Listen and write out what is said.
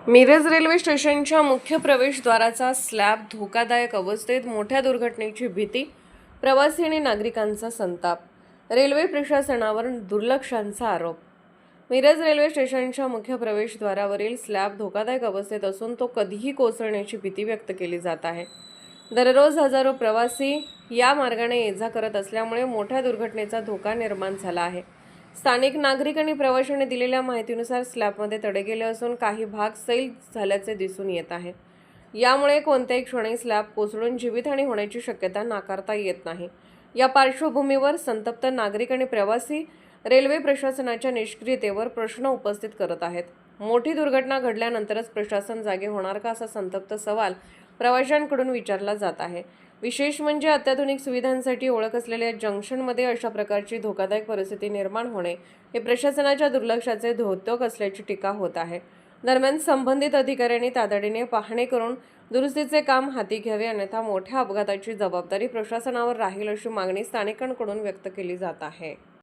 Miraj railway स्टेशनच्या मुख्य प्रवेशद्वाराचा slab धोकादायक अवस्थेत, मोठ्या दुर्घटनेची भीती, प्रवासी आणि नागरिकांचा संताप, रेल्वे प्रशासनावर दुर्लक्षाचा आरोप. मिरज रेल्वे स्टेशनच्या मुख्य प्रवेशद्वारावरील स्लॅब धोकादायक अवस्थेत असून तो कधीही कोसळण्याची भीती व्यक्त केली जात आहे. दररोज हजारो प्रवासी या मार्गाने ये-जा करत असल्यामुळे मोठ्या दुर्घटनेचा धोका निर्माण झाला आहे. स्थानिक नागरिक आणि प्रवाशांनी दिलेल्या माहितीनुसार स्लॅबमध्ये तडे गेले असून काही भाग सैल झाल्याचे दिसून येत आहे. यामुळे कोणत्याही क्षणी स्लॅब कोसळून जीवितहानी होण्याची शक्यता नाकारता येत नाही. या पार्श्वभूमीवर संतप्त नागरिक आणि प्रवासी रेल्वे प्रशासनाच्या निष्क्रियतेवर प्रश्न उपस्थित करत आहेत. मोठी दुर्घटना घडल्यानंतरच प्रशासन जागे होणार का, असा संतप्त सवाल प्रवाशांकडून विचारला जात आहे. विशेष म्हणजे अत्याधुनिक सुविधांसाठी ओळख असलेल्या जंक्शनमध्ये अशा प्रकारची धोकादायक परिस्थिती निर्माण होणे हे प्रशासनाच्या दुर्लक्षाचे द्योतक असल्याची टीका होत आहे. दरम्यान संबंधित अधिकाऱ्यांनी तातडीने पाहणी करून दुरुस्तीचे काम हाती घ्यावे, अन्यथा मोठ्या अपघाताची जबाबदारी प्रशासनावर राहील, अशी मागणी स्थानिकांकडून व्यक्त केली जात आहे.